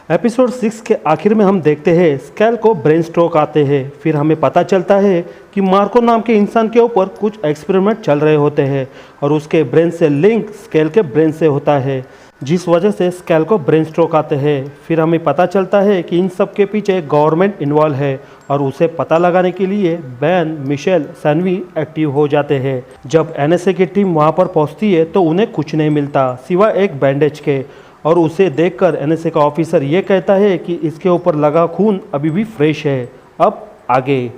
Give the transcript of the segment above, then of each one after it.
Episode 6 के आखिर में हम देखते हैं स्कैल को ब्रेन स्ट्रोक आते हैं। फिर हमें पता चलता है कि मार्को नाम के इंसान के ऊपर कुछ एक्सपेरिमेंट चल रहे होते हैं और उसके ब्रेन से लिंक स्कैल के ब्रेन से होता है, जिस वजह से स्कैल को ब्रेन स्ट्रोक आते हैं। फिर हमें पता चलता है कि इन सब के पीछे गवर्नमेंट इन्वॉल्व है और उसे पता लगाने के लिए बैन, मिशेल, सैनवी एक्टिव हो जाते हैं। जब एनएसए की टीम वहां पर पहुंचती है तो उन्हें कुछ नहीं मिलता सिवाय एक बैंडेज के, और उसे देखकर एनएसए का ऑफिसर ये कहता है कि इसके ऊपर लगा खून अभी भी फ्रेश है। अब आगे।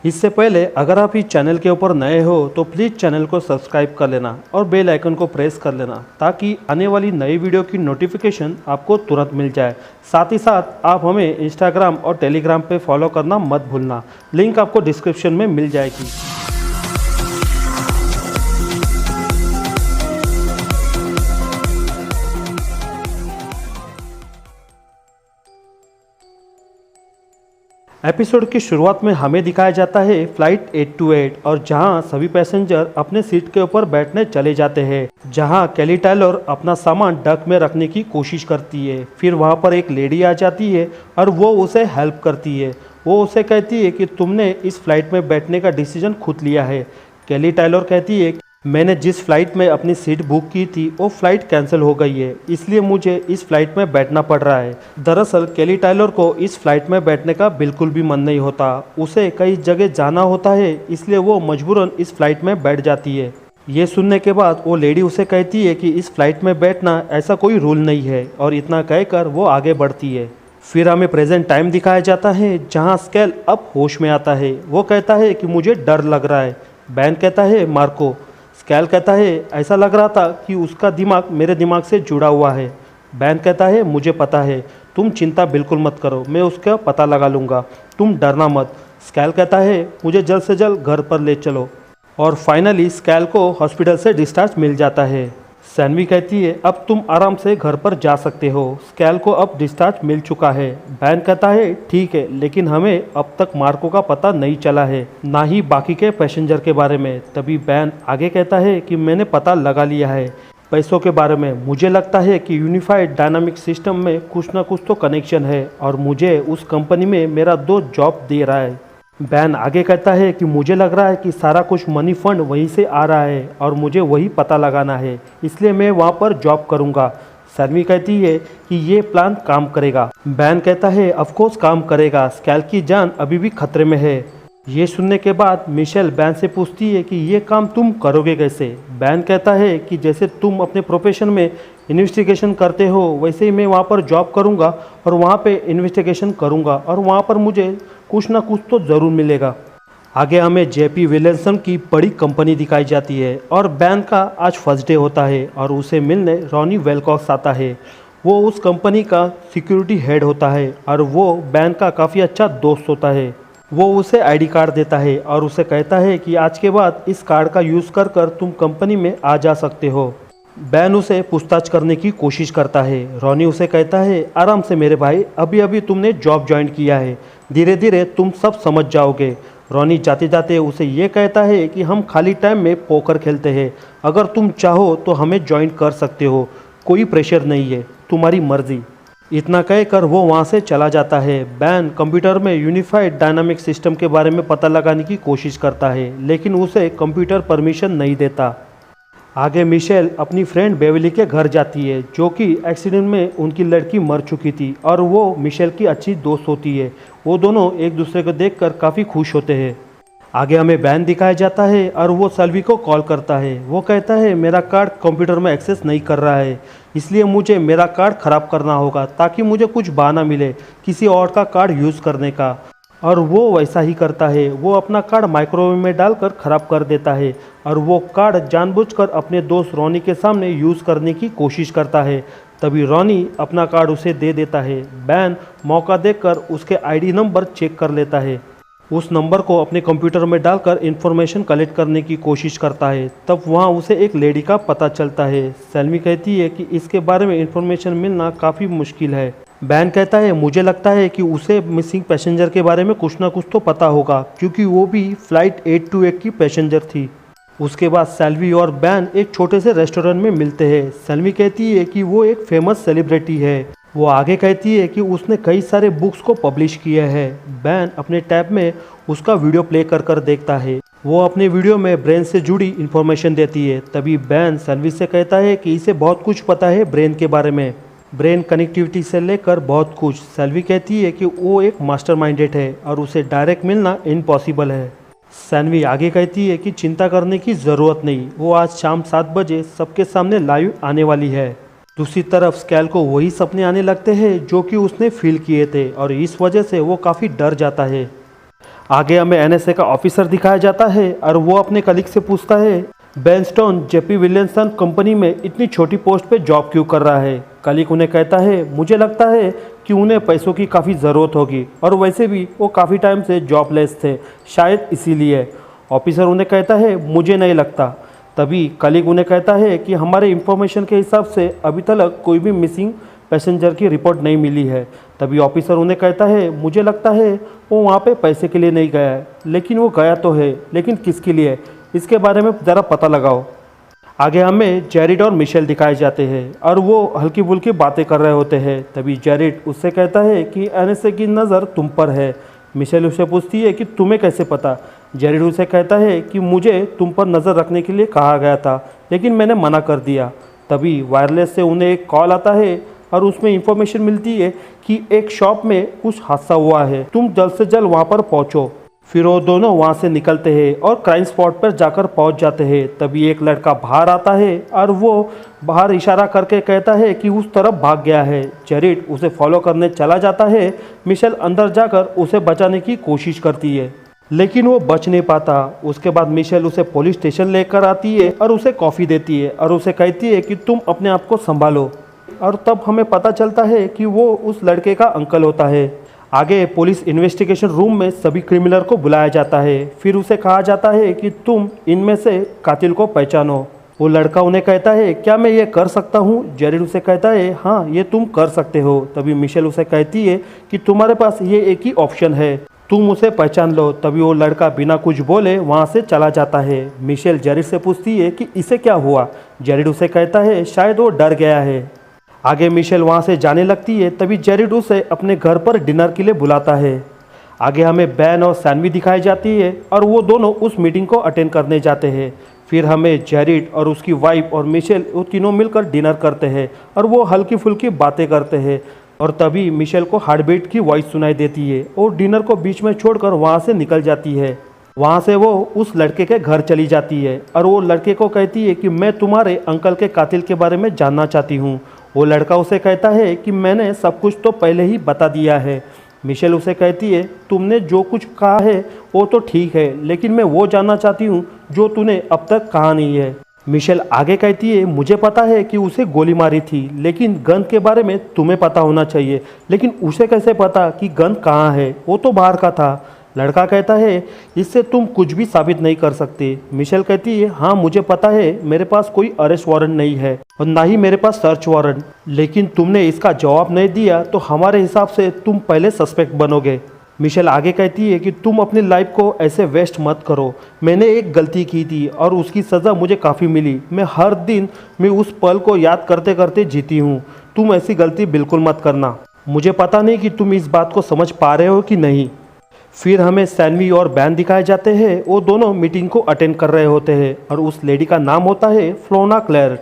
इससे पहले अगर आप इस चैनल के ऊपर नए हो तो प्लीज़ चैनल को सब्सक्राइब कर लेना और बेल आइकन को प्रेस कर लेना ताकि आने वाली नई वीडियो की नोटिफिकेशन आपको तुरंत मिल जाए। साथ ही साथ आप हमें इंस्टाग्राम और टेलीग्राम पे फॉलो करना मत भूलना, लिंक आपको डिस्क्रिप्शन में मिल जाएगी। एपिसोड की शुरुआत में हमें दिखाया जाता है फ्लाइट 828 और जहां सभी पैसेंजर अपने सीट के ऊपर बैठने चले जाते हैं, जहां केली टायलर अपना सामान डक में रखने की कोशिश करती है। फिर वहां पर एक लेडी आ जाती है और वो उसे हेल्प करती है। वो उसे कहती है कि तुमने इस फ्लाइट में बैठने का डिसीजन खुद लिया है। केली टायलर कहती है मैंने जिस फ़्लाइट में अपनी सीट बुक की थी वो फ़्लाइट कैंसिल हो गई है, इसलिए मुझे इस फ़्लाइट में बैठना पड़ रहा है। दरअसल केली टायलर को इस फ़्लाइट में बैठने का बिल्कुल भी मन नहीं होता, उसे कई जगह जाना होता है, इसलिए वो मजबूरन इस फ़्लाइट में बैठ जाती है। ये सुनने के बाद वो लेडी उसे कहती है कि इस फ़्लाइट में बैठना ऐसा कोई रूल नहीं है और इतना कहकर वो आगे बढ़ती है। फिर हमें प्रेजेंट टाइम दिखाया जाता है जहाँ स्कैल अब होश में आता है। वो कहता है कि मुझे डर लग रहा है। बैन कहता है मार्को। स्कैल कहता है ऐसा लग रहा था कि उसका दिमाग मेरे दिमाग से जुड़ा हुआ है। बैन कहता है मुझे पता है, तुम चिंता बिल्कुल मत करो, मैं उसका पता लगा लूँगा, तुम डरना मत। स्कैल कहता है मुझे जल्द से जल्द घर पर ले चलो। और फाइनली स्कैल को हॉस्पिटल से डिस्चार्ज मिल जाता है। सैनवी कहती है अब तुम आराम से घर पर जा सकते हो, स्कैल को अब डिस्चार्ज मिल चुका है। बैन कहता है ठीक है, लेकिन हमें अब तक मार्को का पता नहीं चला है, ना ही बाकी के पैसेंजर के बारे में। तभी बैन आगे कहता है कि मैंने पता लगा लिया है पैसों के बारे में। मुझे लगता है कि यूनिफाइड डायनामिक सिस्टम में कुछ ना कुछ तो कनेक्शन है और मुझे उस कंपनी में मेरा दोस्त जॉब दे रहा है। बैन आगे कहता है कि मुझे लग रहा है कि सारा कुछ मनी फंड वहीं से आ रहा है और मुझे वही पता लगाना है, इसलिए मैं वहाँ पर जॉब करूँगा। सैनवी कहती है कि ये प्लान काम करेगा। बैन कहता है ऑफकोर्स काम करेगा, स्कैल की जान अभी भी खतरे में है। ये सुनने के बाद मिशेल बैन से पूछती है कि ये काम तुम करोगे कैसे। बैन कहता है कि जैसे तुम अपने प्रोफेशन में इन्वेस्टिगेशन करते हो वैसे ही मैं वहाँ पर जॉब करूँगा और वहाँ पे इन्वेस्टिगेशन करूँगा और वहाँ पर मुझे कुछ ना कुछ तो ज़रूर मिलेगा। आगे हमें जेपी विलियमसन की बड़ी कंपनी दिखाई जाती है और बैन का आज फर्स्ट डे होता है और उसे मिलने रॉनी वेलकॉक्स आता है। वो उस कंपनी का सिक्योरिटी हेड होता है और वो बैन का काफ़ी अच्छा दोस्त होता है। वो उसे आईडी कार्ड देता है और उसे कहता है कि आज के बाद इस कार्ड का यूज़ कर कर तुम कंपनी में आ जा सकते हो। बैन उसे पूछताछ करने की कोशिश करता है। रॉनी उसे कहता है आराम से मेरे भाई, अभी अभी तुमने जॉब ज्वाइन किया है, धीरे धीरे तुम सब समझ जाओगे। रॉनी जाते जाते उसे ये कहता है कि हम खाली टाइम में पोकर खेलते हैं, अगर तुम चाहो तो हमें ज्वाइन कर सकते हो, कोई प्रेशर नहीं है, तुम्हारी मर्जी। इतना कहकर वो वहाँ से चला जाता है। बैन कंप्यूटर में यूनिफाइड डायनामिक सिस्टम के बारे में पता लगाने की कोशिश करता है, लेकिन उसे कंप्यूटर परमिशन नहीं देता। आगे मिशेल अपनी फ्रेंड बेवली के घर जाती है, जो कि एक्सीडेंट में उनकी लड़की मर चुकी थी और वो मिशेल की अच्छी दोस्त होती है। वो दोनों एक दूसरे को देखकर काफ़ी खुश होते हैं। आगे हमें बैन दिखाया जाता है और वो सल्वी को कॉल करता है। वो कहता है मेरा कार्ड कंप्यूटर में एक्सेस नहीं कर रहा है, इसलिए मुझे मेरा कार्ड ख़राब करना होगा ताकि मुझे कुछ बहाना मिले किसी और का कार्ड यूज़ करने का। और वो वैसा ही करता है। वो अपना कार्ड माइक्रोवेव में डालकर ख़राब कर देता है और वो कार्ड जानबूझकर अपने दोस्त रॉनी के सामने यूज़ करने की कोशिश करता है। तभी रॉनी अपना कार्ड उसे दे देता है। बैन मौका देखकर उसके आईडी नंबर चेक कर लेता है। उस नंबर को अपने कंप्यूटर में डालकर इन्फॉर्मेशन कलेक्ट करने की कोशिश करता है। तब वहाँ उसे एक लेडी का पता चलता है। सैलमी कहती है कि इसके बारे में इन्फॉर्मेशन मिलना काफ़ी मुश्किल है। बैन कहता है मुझे लगता है कि उसे मिसिंग पैसेंजर के बारे में कुछ ना कुछ तो पता होगा, क्योंकि वो भी फ़्लाइट 828 की पैसेंजर थी। उसके बाद सैल्वी और बैन एक छोटे से रेस्टोरेंट में मिलते हैं। सैल्वी कहती है कि वो एक फेमस सेलिब्रिटी है, वो आगे कहती है कि उसने कई सारे बुक्स को पब्लिश किया है। बैन अपने टैब में उसका वीडियो प्ले कर कर देखता है। वो अपने वीडियो में ब्रेन से जुड़ी इन्फॉर्मेशन देती है। तभी बैन सैल्वी से कहता है कि इसे बहुत कुछ पता है ब्रेन के बारे में, ब्रेन कनेक्टिविटी से लेकर बहुत कुछ। सैल्वी कहती है कि वो एक मास्टरमाइंडेड है और उसे डायरेक्ट मिलना इम्पॉसिबल है। सैल्वी आगे कहती है कि चिंता करने की ज़रूरत नहीं, वो आज शाम 7 बजे सबके सामने लाइव आने वाली है। दूसरी तरफ स्कैल को वही सपने आने लगते हैं जो कि उसने फील किए थे और इस वजह से वो काफ़ी डर जाता है। आगे हमें एनएसए का ऑफिसर दिखाया जाता है और वो अपने कलीग से पूछता है Ben stone JP Williamson company में इतनी छोटी पोस्ट पे जॉब क्यों कर रहा है। कलीग उन्हें कहता है मुझे लगता है कि उन्हें पैसों की काफ़ी ज़रूरत होगी और वैसे भी वो काफ़ी टाइम से जॉबलेस थे, शायद इसीलिए। ऑफिसर उन्हें कहता है मुझे नहीं लगता। तभी कलीग उन्हें कहता है कि हमारे इंफॉर्मेशन के हिसाब से अभी तक कोई भी मिसिंग पैसेंजर की रिपोर्ट नहीं मिली है। तभी ऑफिसर उन्हें कहता है मुझे लगता है वो वहाँ पे पैसे के लिए नहीं गया है, लेकिन वो गया तो है, लेकिन किसके लिए, इसके बारे में ज़रा पता लगाओ। आगे हमें जेरिड और मिशेल दिखाए जाते हैं और वो हल्की फुल्की बातें कर रहे होते हैं। तभी जेरिड उससे कहता है कि एनएसए की नज़र तुम पर है। मिशेल उससे पूछती है कि तुम्हें कैसे पता। जेरिड उसे कहता है कि मुझे तुम पर नज़र रखने के लिए कहा गया था, लेकिन मैंने मना कर दिया। तभी वायरलेस से उन्हें एक कॉल आता है और उसमें इंफॉर्मेशन मिलती है कि एक शॉप में कुछ हादसा हुआ है, तुम जल्द से जल्द वहाँ पर पहुँचो। फिर वो दोनों वहाँ से निकलते हैं और क्राइम स्पॉट पर जाकर पहुँच जाते हैं। तभी एक लड़का बाहर आता है और वो बाहर इशारा करके कहता है कि उस तरफ भाग गया है। जेरिड उसे फॉलो करने चला जाता है। मिशेल अंदर जाकर उसे बचाने की कोशिश करती है, लेकिन वो बच नहीं पाता। उसके बाद मिशेल उसे पुलिस स्टेशन लेकर आती है और उसे कॉफ़ी देती है और उसे कहती है कि तुम अपने आप को संभालो। और तब हमें पता चलता है कि वो उस लड़के का अंकल होता है। आगे पुलिस इन्वेस्टिगेशन रूम में सभी क्रिमिनल को बुलाया जाता है। फिर उसे कहा जाता है कि तुम इनमें से कातिल को पहचानो। वो लड़का उन्हें कहता है क्या मैं ये कर सकता हूँ। जेरिड उसे कहता है हाँ ये तुम कर सकते हो। तभी मिशेल उसे कहती है कि तुम्हारे पास ये एक ही ऑप्शन है, तुम उसे पहचान लो। तभी वो लड़का बिना कुछ बोले वहाँ से चला जाता है। मिशेल जेरिड से पूछती है कि इसे क्या हुआ। जेरिड उसे कहता है शायद वो डर गया है। आगे मिशेल वहाँ से जाने लगती है। तभी जेरिड उसे अपने घर पर डिनर के लिए बुलाता है। आगे हमें बैन और सैनवी दिखाई जाती है और वो दोनों उस मीटिंग को अटेंड करने जाते हैं। फिर हमें जेरिड और उसकी वाइफ और मिशेल वो तीनों मिलकर डिनर करते हैं और वो हल्की फुल्की बातें करते हैं। और तभी मिशेल को हार्ट बीट की वॉइस सुनाई देती है और डिनर को बीच में छोड़कर वहाँ से निकल जाती है। वहाँ से वो उस लड़के के घर चली जाती है और वो लड़के को कहती है कि मैं तुम्हारे अंकल के कातिल के बारे में जानना चाहती हूँ। वो लड़का उसे कहता है कि मैंने सब कुछ तो पहले ही बता दिया है। मिशेल उसे कहती है तुमने जो कुछ कहा है वो तो ठीक है, लेकिन मैं वो जानना चाहती हूँ जो तूने अब तक कहा नहीं है। मिशेल आगे कहती है मुझे पता है कि उसे गोली मारी थी, लेकिन गन के बारे में तुम्हें पता होना चाहिए। लेकिन उसे कैसे पता कि गन कहाँ है, वो तो बाहर का था। लड़का कहता है इससे तुम कुछ भी साबित नहीं कर सकते। मिशेल कहती है हाँ मुझे पता है, मेरे पास कोई अरेस्ट वारंट नहीं है और ना ही मेरे पास सर्च वारंट, लेकिन तुमने इसका जवाब नहीं दिया तो हमारे हिसाब से तुम पहले सस्पेक्ट बनोगे। मिशेल आगे कहती है कि तुम अपनी लाइफ को ऐसे वेस्ट मत करो। मैंने एक गलती की थी और उसकी सज़ा मुझे काफ़ी मिली। मैं हर दिन मैं उस पल को याद करते करते जीती हूँ। तुम ऐसी गलती बिल्कुल मत करना। मुझे पता नहीं कि तुम इस बात को समझ पा रहे हो कि नहीं। फिर हमें सैनवी और बैन दिखाए जाते हैं। वो दोनों मीटिंग को अटेंड कर रहे होते हैं और उस लेडी का नाम होता है फ्लोना क्लेयर।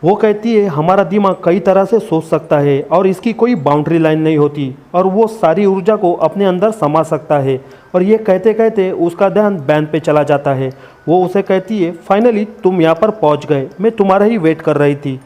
वो कहती है हमारा दिमाग कई तरह से सोच सकता है और इसकी कोई बाउंड्री लाइन नहीं होती और वो सारी ऊर्जा को अपने अंदर समा सकता है। और ये कहते कहते उसका ध्यान बैन पे चला जाता है। वो उसे कहती है फाइनली तुम यहाँ पर पहुँच गए, मैं तुम्हारा ही वेट कर रही थी।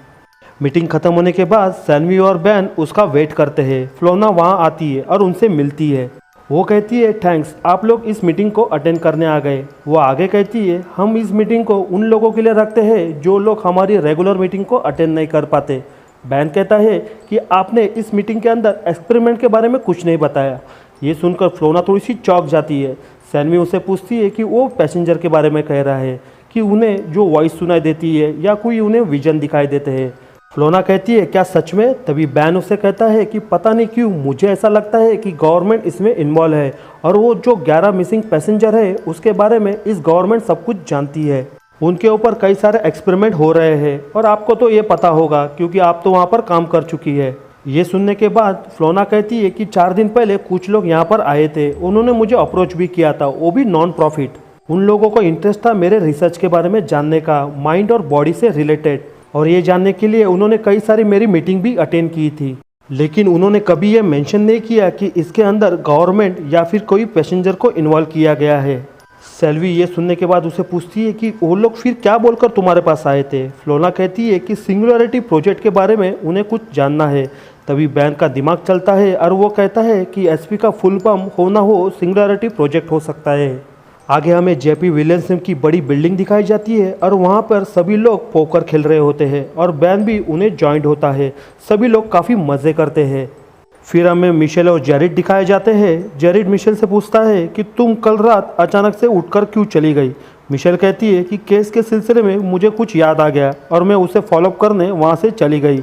मीटिंग खत्म होने के बाद सैनवी और बैन उसका वेट करते हैं। फ्लोना वहाँ आती है और उनसे मिलती है। वो कहती है थैंक्स, आप लोग इस मीटिंग को अटेंड करने आ गए। वो आगे कहती है हम इस मीटिंग को उन लोगों के लिए रखते हैं जो लोग हमारी रेगुलर मीटिंग को अटेंड नहीं कर पाते। बैन कहता है कि आपने इस मीटिंग के अंदर एक्सपेरिमेंट के बारे में कुछ नहीं बताया। ये सुनकर फ्लोना थोड़ी सी चौंक जाती है। सैनवी उसे पूछती है कि वो पैसेंजर के बारे में कह रहा है कि उन्हें जो वॉइस सुनाई देती है या कोई उन्हें विजन दिखाई देते हैं। फ्लोना कहती है क्या सच में। तभी बैन उसे कहता है कि पता नहीं क्यों मुझे ऐसा लगता है कि गवर्नमेंट इसमें इन्वॉल्व है और वो जो 11 मिसिंग पैसेंजर है उसके बारे में इस गवर्नमेंट सब कुछ जानती है। उनके ऊपर कई सारे एक्सपेरिमेंट हो रहे हैं और आपको तो ये पता होगा क्योंकि आप तो वहाँ पर काम कर चुकी है। ये सुनने के बाद फ्लोना कहती है कि 4 दिन पहले कुछ लोग यहाँ पर आए थे, उन्होंने मुझे अप्रोच भी किया था, वो भी नॉन प्रॉफिट। उन लोगों को इंटरेस्ट था मेरे रिसर्च के बारे में जानने का, माइंड और बॉडी से रिलेटेड, और ये जानने के लिए उन्होंने कई सारी मेरी मीटिंग भी अटेंड की थी। लेकिन उन्होंने कभी ये मेंशन नहीं किया कि इसके अंदर गवर्नमेंट या फिर कोई पैसेंजर को इन्वॉल्व किया गया है। सेल्वी ये सुनने के बाद उसे पूछती है कि वो लोग फिर क्या बोलकर तुम्हारे पास आए थे। फ्लोना कहती है कि सिंगुलरिटी प्रोजेक्ट के बारे में उन्हें कुछ जानना है। तभी बैन का दिमाग चलता है और वो कहता है कि एसपी का फुल फॉर्म हो ना हो सिंगुलरिटी प्रोजेक्ट हो सकता है। आगे हमें जेपी विलियम्सन की बड़ी बिल्डिंग दिखाई जाती है और वहाँ पर सभी लोग पोकर खेल रहे होते हैं और बैन भी उन्हें ज्वाइंट होता है। सभी लोग काफ़ी मज़े करते हैं। फिर हमें मिशेल और जेरिड दिखाए जाते हैं। जेरिड मिशेल से पूछता है कि तुम कल रात अचानक से उठकर क्यों चली गई। मिशेल कहती है कि केस के सिलसिले में मुझे कुछ याद आ गया और मैं उसे फॉलोअप करने वहाँ से चली गई।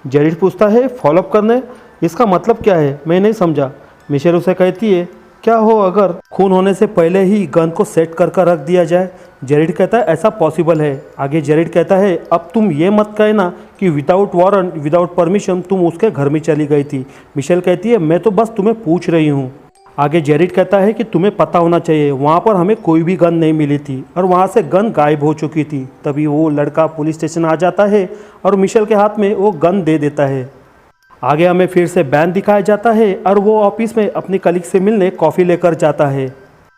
जेरिड पूछता है फॉलोअप करने, इसका मतलब क्या है, मैं नहीं समझा। मिशेल उसे कहती है क्या हो अगर खून होने से पहले ही गन को सेट कर रख दिया जाए। जेरिड कहता है ऐसा पॉसिबल है। आगे जेरिड कहता है अब तुम ये मत कहना कि विदाउट वारंट विदाउट परमिशन तुम उसके घर में चली गई थी। मिशेल कहती है मैं तो बस तुम्हें पूछ रही हूँ। आगे जेरिड कहता है कि तुम्हें पता होना चाहिए वहाँ पर हमें कोई भी गन नहीं मिली थी और वहाँ से गन गायब हो चुकी थी। तभी वो लड़का पुलिस स्टेशन आ जाता है और मिशेल के हाथ में वो गन दे देता है। आगे हमें फिर से बैन दिखाया जाता है और वो ऑफिस में अपनी कलीग से मिलने कॉफ़ी लेकर जाता है।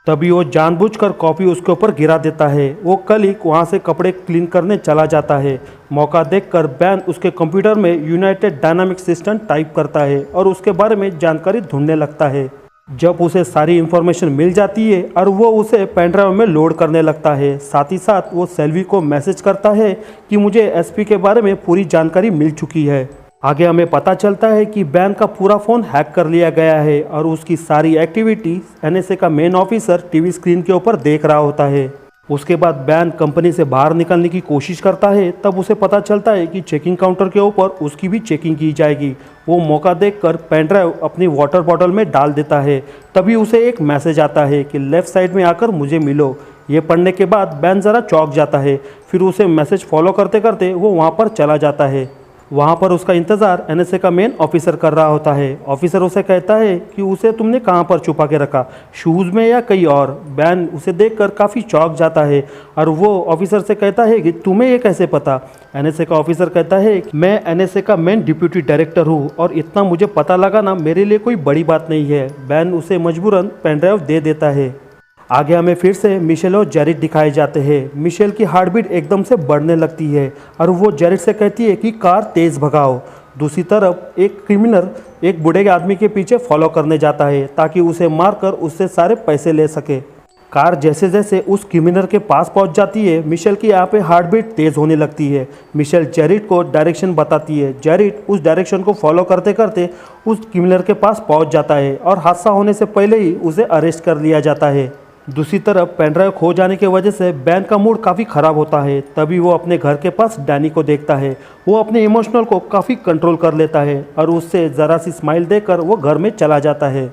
तभी वो जानबूझकर कॉफ़ी उसके ऊपर गिरा देता है। वो कलीग वहाँ से कपड़े क्लीन करने चला जाता है। मौका देखकर बैन उसके कंप्यूटर में यूनाइटेड डायनामिक सिस्टम टाइप करता है और उसके बारे में जानकारी ढूंढने लगता है। जब उसे सारी इन्फॉर्मेशन मिल जाती है और वो उसे पेनड्राइव में लोड करने लगता है, साथ ही साथ वो सेल्वी को मैसेज करता है कि मुझे एसपी के बारे में पूरी जानकारी मिल चुकी है। आगे हमें पता चलता है कि बैन का पूरा फ़ोन हैक कर लिया गया है और उसकी सारी एक्टिविटी एनएसए का मेन ऑफिसर टीवी स्क्रीन के ऊपर देख रहा होता है। उसके बाद बैन कंपनी से बाहर निकलने की कोशिश करता है। तब उसे पता चलता है कि चेकिंग काउंटर के ऊपर उसकी भी चेकिंग की जाएगी। वो मौका देखकर पेनड्राइव अपनी वाटर बॉटल में डाल देता है। तभी उसे एक मैसेज आता है कि लेफ़्ट साइड में आकर मुझे मिलो। ये पढ़ने के बाद बैन ज़रा चौंक जाता है। फिर उसे मैसेज फॉलो करते करते वो वहाँ पर चला जाता है। वहाँ पर उसका इंतज़ार एनएसए का मेन ऑफिसर कर रहा होता है। ऑफिसर उसे कहता है कि उसे तुमने कहाँ पर छुपा के रखा, शूज़ में या कहीं और। बैन उसे देखकर काफ़ी चौंक जाता है और वो ऑफिसर से कहता है कि तुम्हें ये कैसे पता। एनएसए का ऑफिसर कहता है कि मैं एनएसए का मेन डिप्यूटी डायरेक्टर हूँ और इतना मुझे पता लगाना मेरे लिए कोई बड़ी बात नहीं है। बैन उसे मजबूरन पेनड्राइव दे देता है। आगे हमें फिर से मिशेल और जेरिड दिखाए जाते हैं। मिशेल की हार्ट बीट एकदम से बढ़ने लगती है और वो जेरिड से कहती है कि कार तेज़ भगाओ। दूसरी तरफ एक क्रिमिनल एक बूढ़े आदमी के पीछे फॉलो करने जाता है ताकि उसे मारकर उससे सारे पैसे ले सके। कार जैसे जैसे उस क्रिमिनल के पास पहुंच जाती है, मिशेल की यहाँ पे हार्ट बीट तेज़ होने लगती है। मिशेल जेरिड को डायरेक्शन बताती है। जेरिड उस डायरेक्शन को फॉलो करते करते उस क्रिमिनल के पास पहुंच जाता है और हादसा होने से पहले ही उसे अरेस्ट कर लिया जाता है। दूसरी तरफ पेनड्राइव खो जाने की वजह से बैन का मूड काफ़ी ख़राब होता है। तभी वो अपने घर के पास डैनी को देखता है। वो अपने इमोशनल को काफ़ी कंट्रोल कर लेता है और उससे ज़रा सी स्माइल देकर वो घर में चला जाता है।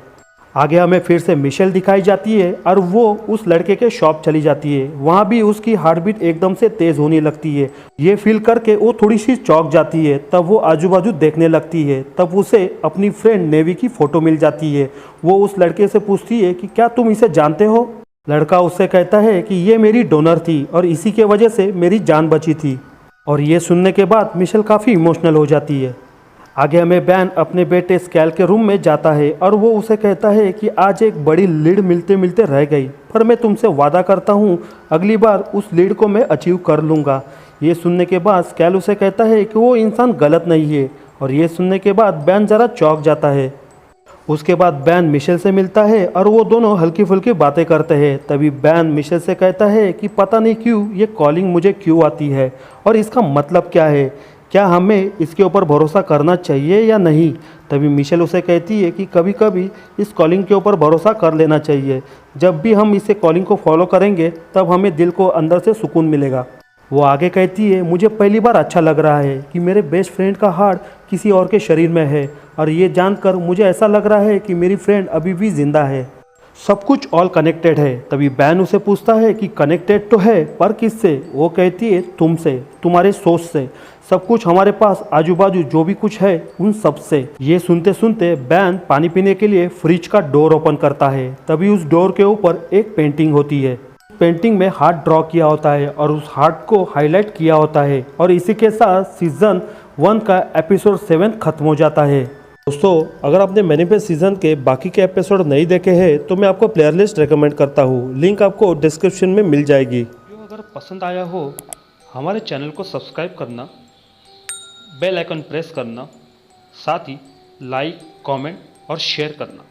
आगे हमें फिर से मिशेल दिखाई जाती है और वो उस लड़के के शॉप चली जाती है। वहाँ भी उसकी हार्ट बीट एकदम से तेज़ होने लगती है। ये फील करके वो थोड़ी सी चौंक जाती है। तब वो आजू बाजू देखने लगती है। तब उसे अपनी फ्रेंड नेवी की फ़ोटो मिल जाती है। वो उस लड़के से पूछती है कि क्या तुम इसे जानते हो। लड़का उससे कहता है कि ये मेरी डोनर थी और इसी के वजह से मेरी जान बची थी। और ये सुनने के बाद मिशेल काफ़ी इमोशनल हो जाती है। आगे हमें बैन अपने बेटे स्कैल के रूम में जाता है और वो उसे कहता है कि आज एक बड़ी लीड मिलते मिलते रह गई, पर मैं तुमसे वादा करता हूँ अगली बार उस लीड को मैं अचीव कर लूँगा। ये सुनने के बाद स्कैल उसे कहता है कि वो इंसान गलत नहीं है। और ये सुनने के बाद बैन ज़रा चौंक जाता है। उसके बाद बैन मिशेल से मिलता है और वो दोनों हल्की फुल्की बातें करते हैं। तभी बैन मिशेल से कहता है कि पता नहीं क्यों ये कॉलिंग मुझे क्यों आती है और इसका मतलब क्या है, क्या हमें इसके ऊपर भरोसा करना चाहिए या नहीं। तभी मिशेल उसे कहती है कि कभी कभी इस कॉलिंग के ऊपर भरोसा कर लेना चाहिए। जब भी हम इसे कॉलिंग को फॉलो करेंगे तब हमें दिल को अंदर से सुकून मिलेगा। वो आगे कहती है मुझे पहली बार अच्छा लग रहा है कि मेरे बेस्ट फ्रेंड का हार्ट किसी और के शरीर में है और ये जानकर मुझे ऐसा लग रहा है कि मेरी फ्रेंड अभी भी ज़िंदा है। सब कुछ ऑल कनेक्टेड है। तभी बैन उसे पूछता है कि कनेक्टेड तो है पर किससे? वो कहती है तुमसे, तुम्हारे सोच से, सब कुछ हमारे पास आजू बाजू जो भी कुछ है उन सब से। ये सुनते सुनते बैन पानी पीने के लिए फ्रिज का डोर ओपन करता है। तभी उस डोर के ऊपर एक पेंटिंग होती है। पेंटिंग में हार्ट ड्रॉ किया होता है और उस हार्ट को हाईलाइट किया होता है और इसी के साथ सीजन 1 का एपिसोड 7 खत्म हो जाता है। दोस्तों, अगर आपने मैनिफेस्ट सीजन के बाकी के एपिसोड नहीं देखे हैं तो मैं आपको प्लेयर लिस्ट रेकमेंड करता हूँ। लिंक आपको डिस्क्रिप्शन में मिल जाएगी। वीडियो अगर पसंद आया हो हमारे चैनल को सब्सक्राइब करना, बेल आइकन प्रेस करना, साथ ही लाइक, कमेंट और शेयर करना।